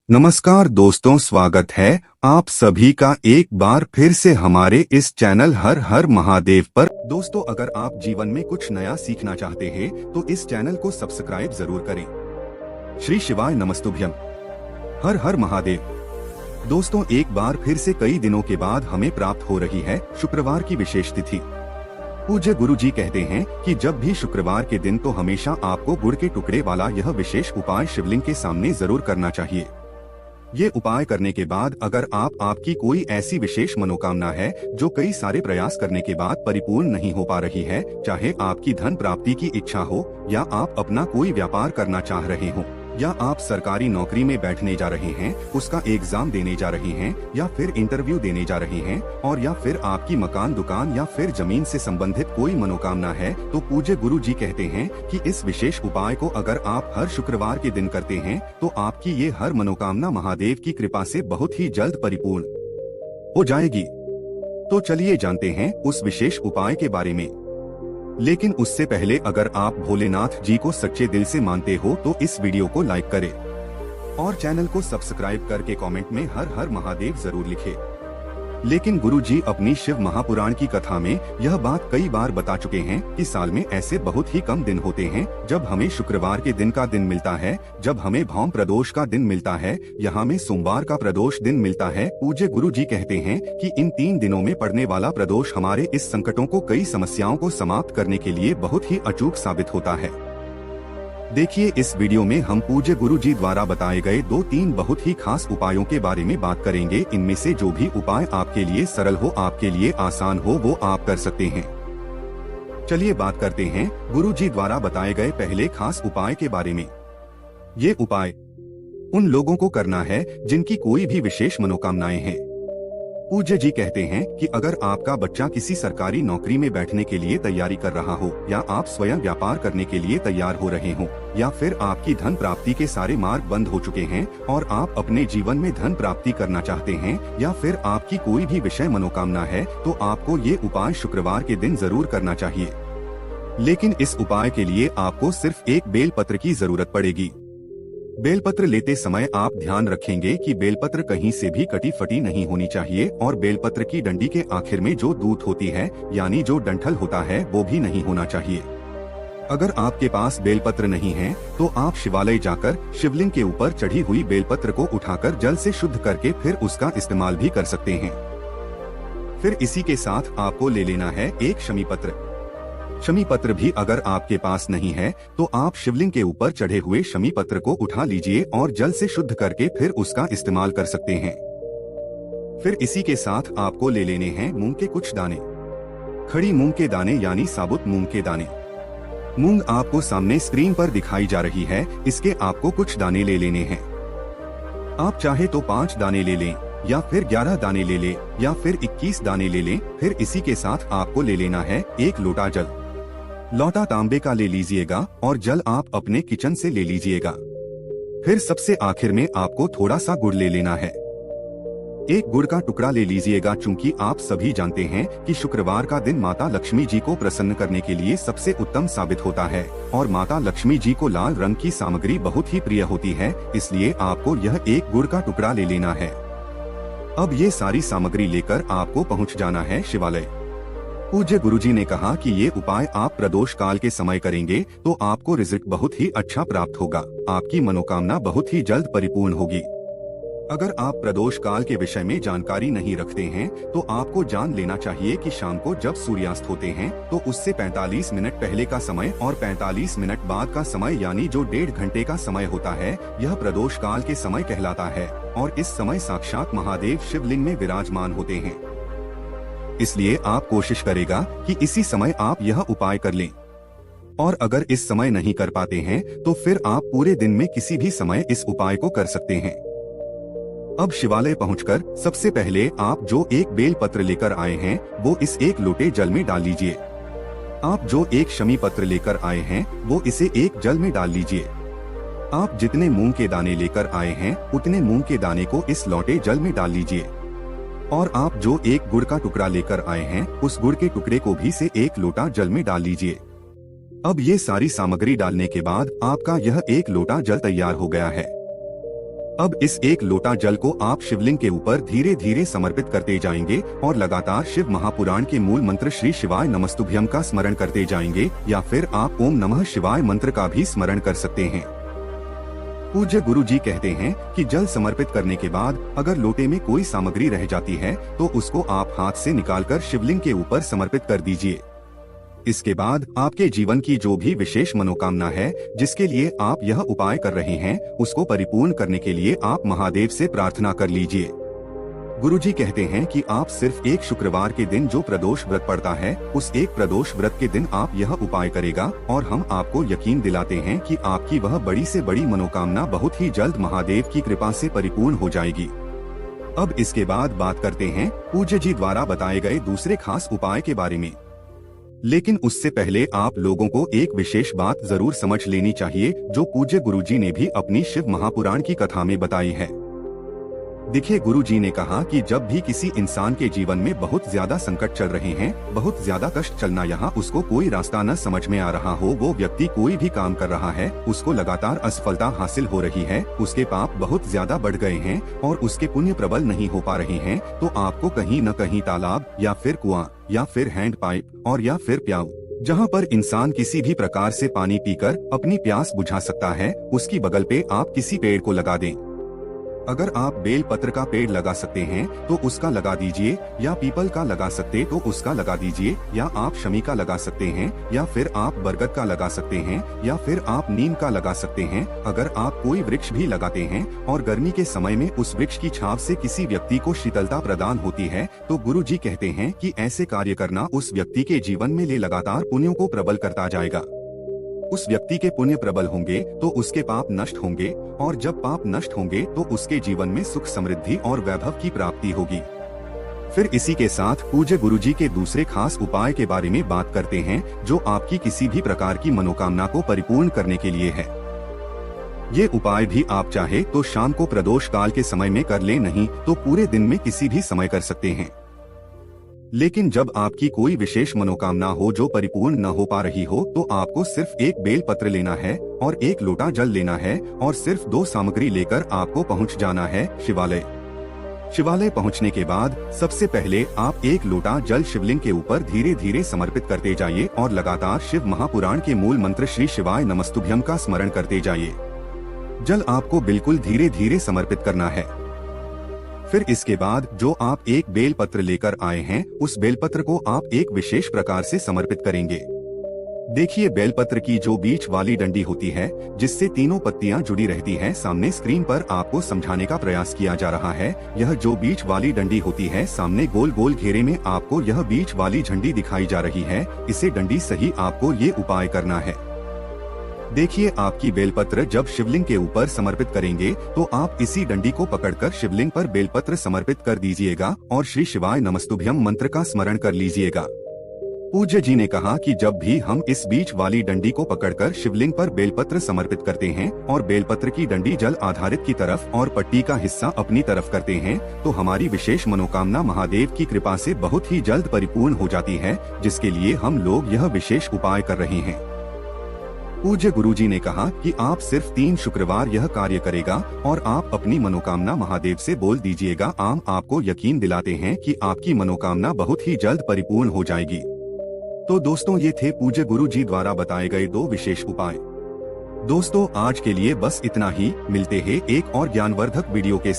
नमस्कार दोस्तों, स्वागत है आप सभी का एक बार फिर से हमारे इस चैनल हर हर महादेव पर। दोस्तों, अगर आप जीवन में कुछ नया सीखना चाहते हैं तो इस चैनल को सब्सक्राइब जरूर करें। श्री शिवाय नमस्तुभ्यम, हर हर महादेव। दोस्तों, एक बार फिर से कई दिनों के बाद हमें प्राप्त हो रही है शुक्रवार की विशेष तिथि। पूज्य गुरु जी कहते हैं कि जब भी शुक्रवार के दिन तो हमेशा आपको गुड़ के टुकड़े वाला यह विशेष उपाय शिवलिंग के सामने जरूर करना चाहिए। ये उपाय करने के बाद अगर आपकी कोई ऐसी विशेष मनोकामना है जो कई सारे प्रयास करने के बाद परिपूर्ण नहीं हो पा रही है, चाहे आपकी धन प्राप्ति की इच्छा हो, या आप अपना कोई व्यापार करना चाह रहे हो, या आप सरकारी नौकरी में बैठने जा रहे हैं, उसका एग्जाम देने जा रहे हैं, या फिर इंटरव्यू देने जा रहे हैं, और या फिर आपकी मकान, दुकान या फिर जमीन से संबंधित कोई मनोकामना है, तो पूज्य गुरु जी कहते हैं कि इस विशेष उपाय को अगर आप हर शुक्रवार के दिन करते हैं तो आपकी ये हर मनोकामना महादेव की कृपा से बहुत ही जल्द परिपूर्ण हो जाएगी। तो चलिए जानते हैं उस विशेष उपाय के बारे में। लेकिन उससे पहले अगर आप भोलेनाथ जी को सच्चे दिल से मानते हो तो इस वीडियो को लाइक करें और चैनल को सब्सक्राइब करके कमेंट में हर हर महादेव जरूर लिखें। लेकिन गुरु जी अपनी शिव महापुराण की कथा में यह बात कई बार बता चुके हैं कि साल में ऐसे बहुत ही कम दिन होते हैं जब हमें शुक्रवार के दिन का दिन मिलता है, जब हमें भौम प्रदोष का दिन मिलता है, यहाँ में सोमवार का प्रदोष दिन मिलता है। पूज्य गुरु जी कहते हैं कि इन 3 दिनों में पड़ने वाला प्रदोष हमारे इस संकटों को, कई समस्याओं को समाप्त करने के लिए बहुत ही अचूक साबित होता है। देखिए, इस वीडियो में हम पूज्य गुरु जी द्वारा बताए गए 2-3 बहुत ही खास उपायों के बारे में बात करेंगे। इनमें से जो भी उपाय आपके लिए सरल हो, आपके लिए आसान हो, वो आप कर सकते हैं। चलिए बात करते हैं गुरु जी द्वारा बताए गए पहले खास उपाय के बारे में। ये उपाय उन लोगों को करना है जिनकी कोई भी विशेष मनोकामनाएं हैं। पूज्य जी कहते हैं कि अगर आपका बच्चा किसी सरकारी नौकरी में बैठने के लिए तैयारी कर रहा हो, या आप स्वयं व्यापार करने के लिए तैयार हो रहे हो, या फिर आपकी धन प्राप्ति के सारे मार्ग बंद हो चुके हैं और आप अपने जीवन में धन प्राप्ति करना चाहते हैं, या फिर आपकी कोई भी विषय मनोकामना है, तो आपको ये उपाय शुक्रवार के दिन जरूर करना चाहिए। लेकिन इस उपाय के लिए आपको सिर्फ एक बेलपत्र की जरूरत पड़ेगी। बेलपत्र लेते समय आप ध्यान रखेंगे कि बेलपत्र कहीं से भी कटी फटी नहीं होनी चाहिए, और बेलपत्र की डंडी के आखिर में जो दूत होती है, यानी जो डंठल होता है, वो भी नहीं होना चाहिए। अगर आपके पास बेलपत्र नहीं है तो आप शिवालय जाकर शिवलिंग के ऊपर चढ़ी हुई बेलपत्र को उठाकर जल से शुद्ध करके फिर उसका इस्तेमाल भी कर सकते हैं। फिर इसी के साथ आपको ले लेना है एक शमी पत्र। शमी पत्र भी अगर आपके पास नहीं है तो आप शिवलिंग के ऊपर चढ़े हुए शमी पत्र को उठा लीजिए और जल से शुद्ध करके फिर उसका इस्तेमाल कर सकते हैं। फिर इसी के साथ आपको ले लेने हैं मूंग के कुछ दाने। खड़ी मूंग के दाने यानी साबुत मूंग के दाने। मूंग आपको सामने स्क्रीन पर दिखाई जा रही है, इसके आपको कुछ दाने ले लेने हैं। आप चाहे तो 5 दाने ले लें, या फिर 11 दाने ले लें, या फिर 21 दाने ले लें। फिर इसी के साथ आपको ले लेना है 1 लोटा जल। लोटा तांबे का ले लीजिएगा और जल आप अपने किचन से ले लीजिएगा। फिर सबसे आखिर में आपको थोड़ा सा गुड़ ले लेना है। एक गुड़ का टुकड़ा ले लीजिएगा, चूंकि आप सभी जानते हैं कि शुक्रवार का दिन माता लक्ष्मी जी को प्रसन्न करने के लिए सबसे उत्तम साबित होता है, और माता लक्ष्मी जी को लाल रंग की सामग्री बहुत ही प्रिय होती है, इसलिए आपको यह एक गुड़ का टुकड़ा ले लेना है। अब ये सारी सामग्री लेकर आपको पहुंच जाना है शिवालय। पूज्य गुरुजी ने कहा कि ये उपाय आप प्रदोष काल के समय करेंगे तो आपको रिजल्ट बहुत ही अच्छा प्राप्त होगा, आपकी मनोकामना बहुत ही जल्द परिपूर्ण होगी। अगर आप प्रदोष काल के विषय में जानकारी नहीं रखते हैं तो आपको जान लेना चाहिए कि शाम को जब सूर्यास्त होते हैं तो उससे 45 मिनट पहले का समय और 45 मिनट बाद का समय, यानी जो 1.5 घंटे का समय होता है, यह प्रदोष काल के समय कहलाता है, और इस समय साक्षात महादेव शिवलिंग में विराजमान होते हैं। इसलिए आप कोशिश करेगा कि इसी समय आप यह उपाय कर लें, और अगर इस समय नहीं कर पाते हैं तो फिर आप पूरे दिन में किसी भी समय इस उपाय को कर सकते हैं। अब शिवालय पहुंचकर सबसे पहले आप जो एक बेल पत्र लेकर आए हैं वो इस 1 लोटे जल में डाल लीजिए। आप जो एक शमी पत्र लेकर आए हैं वो इसे एक जल में डाल लीजिए। आप जितने मूंग के दाने लेकर आए हैं उतने मूंग के दाने को इस लोटे जल में डाल लीजिए, और आप जो एक गुड़ का टुकड़ा लेकर आए हैं उस गुड़ के टुकड़े को भी से 1 लोटा जल में डाल लीजिए। अब ये सारी सामग्री डालने के बाद आपका यह 1 लोटा जल तैयार हो गया है। अब इस एक लोटा जल को आप शिवलिंग के ऊपर धीरे धीरे समर्पित करते जाएंगे और लगातार शिव महापुराण के मूल मंत्र श्री शिवाय नमस्तुभ्यम का स्मरण करते जाएंगे, या फिर आप ओम नमः शिवाय मंत्र का भी स्मरण कर सकते हैं। पूज्य गुरु जी कहते हैं कि जल समर्पित करने के बाद अगर लोटे में कोई सामग्री रह जाती है तो उसको आप हाथ से निकालकर शिवलिंग के ऊपर समर्पित कर दीजिए। इसके बाद आपके जीवन की जो भी विशेष मनोकामना है, जिसके लिए आप यह उपाय कर रहे हैं, उसको परिपूर्ण करने के लिए आप महादेव से प्रार्थना कर लीजिए। गुरुजी कहते हैं कि आप सिर्फ एक शुक्रवार के दिन जो प्रदोष व्रत पड़ता है, उस एक प्रदोष व्रत के दिन आप यह उपाय करेगा और हम आपको यकीन दिलाते हैं कि आपकी वह बड़ी से बड़ी मनोकामना बहुत ही जल्द महादेव की कृपा से परिपूर्ण हो जाएगी। अब इसके बाद बात करते हैं पूज्य जी द्वारा बताए गए दूसरे खास उपाय के बारे में। लेकिन उससे पहले आप लोगों को एक विशेष बात जरूर समझ लेनी चाहिए, जो पूज्य गुरुजी ने भी अपनी शिव महापुराण की कथा में बताई है। देखिए, गुरुजी ने कहा कि जब भी किसी इंसान के जीवन में बहुत ज्यादा संकट चल रहे हैं, बहुत ज्यादा कष्ट चलना, यहाँ उसको कोई रास्ता न समझ में आ रहा हो, वो व्यक्ति कोई भी काम कर रहा है, उसको लगातार असफलता हासिल हो रही है, उसके पाप बहुत ज्यादा बढ़ गए हैं और उसके पुण्य प्रबल नहीं हो पा रहे हैं, तो आपको कहीं न कहीं तालाब या फिर कुआं या फिर हैंड पाइप और या फिर प्याऊ, जहाँ पर इंसान किसी भी प्रकार से पानी पीकर अपनी प्यास बुझा सकता है, उसकी बगल पे आप किसी पेड़ को लगा दें। अगर आप बेल पत्र का पेड़ लगा सकते हैं तो उसका लगा दीजिए, या पीपल का लगा सकते तो उसका लगा दीजिए, या आप शमी का लगा सकते हैं, या फिर आप बरगद का लगा सकते हैं, या फिर आप नीम का लगा सकते हैं। अगर आप कोई वृक्ष भी लगाते हैं और गर्मी के समय में उस वृक्ष की छांव से किसी व्यक्ति को शीतलता प्रदान होती है, तो गुरु जी कहते हैं कि ऐसे कार्य करना उस व्यक्ति के जीवन में लगातार पुण्यों को प्रबल करता जाएगा। उस व्यक्ति के पुण्य प्रबल होंगे तो उसके पाप नष्ट होंगे, और जब पाप नष्ट होंगे तो उसके जीवन में सुख समृद्धि और वैभव की प्राप्ति होगी। फिर इसी के साथ पूज्य गुरुजी के दूसरे खास उपाय के बारे में बात करते हैं, जो आपकी किसी भी प्रकार की मनोकामना को परिपूर्ण करने के लिए है। ये उपाय भी आप चाहे तो शाम को प्रदोष काल के समय में कर ले, नहीं तो पूरे दिन में किसी भी समय कर सकते हैं। लेकिन जब आपकी कोई विशेष मनोकामना हो जो परिपूर्ण न हो पा रही हो, तो आपको सिर्फ एक बेल पत्र लेना है और एक लोटा जल लेना है, और सिर्फ 2 सामग्री लेकर आपको पहुंच जाना है शिवालय। शिवालय पहुंचने के बाद सबसे पहले आप एक लोटा जल शिवलिंग के ऊपर धीरे धीरे समर्पित करते जाइए और लगातार शिव महापुराण के मूल मंत्र श्री शिवाय नमस्तुभ्यम का स्मरण करते जाइए। जल आपको बिल्कुल धीरे धीरे समर्पित करना है। फिर इसके बाद जो आप एक बेल पत्र लेकर आए हैं, उस बेल पत्र को आप एक विशेष प्रकार से समर्पित करेंगे। देखिए, बेल पत्र की जो बीच वाली डंडी होती है, जिससे तीनों पत्तियां जुड़ी रहती हैं, सामने स्क्रीन पर आपको समझाने का प्रयास किया जा रहा है। यह जो बीच वाली डंडी होती है, सामने गोल गोल घेरे में आपको यह बीच वाली झंडी दिखाई जा रही है, इसे डंडी सही आपको ये उपाय करना है। देखिए, आपकी बेलपत्र जब शिवलिंग के ऊपर समर्पित करेंगे तो आप इसी डंडी को पकड़कर शिवलिंग पर बेलपत्र समर्पित कर दीजिएगा और श्री शिवाय नमस्तुभ्यम मंत्र का स्मरण कर लीजिएगा। पूज्य जी ने कहा कि जब भी हम इस बीच वाली डंडी को पकड़कर शिवलिंग पर बेलपत्र समर्पित करते हैं और बेलपत्र की डंडी जल आधारित की तरफ और पट्टी का हिस्सा अपनी तरफ करते हैं, तो हमारी विशेष मनोकामना महादेव की कृपा से बहुत ही जल्द परिपूर्ण हो जाती है, जिसके लिए हम लोग यह विशेष उपाय कर रहे हैं। पूज्य गुरुजी ने कहा कि आप सिर्फ 3 शुक्रवार यह कार्य करेगा और आप अपनी मनोकामना महादेव से बोल दीजिएगा। हम आपको यकीन दिलाते हैं कि आपकी मनोकामना बहुत ही जल्द परिपूर्ण हो जाएगी। तो दोस्तों, ये थे पूज्य गुरुजी द्वारा बताए गए 2 विशेष उपाय। दोस्तों, आज के लिए बस इतना ही। मिलते हैं एक और ज्ञानवर्धक वीडियो के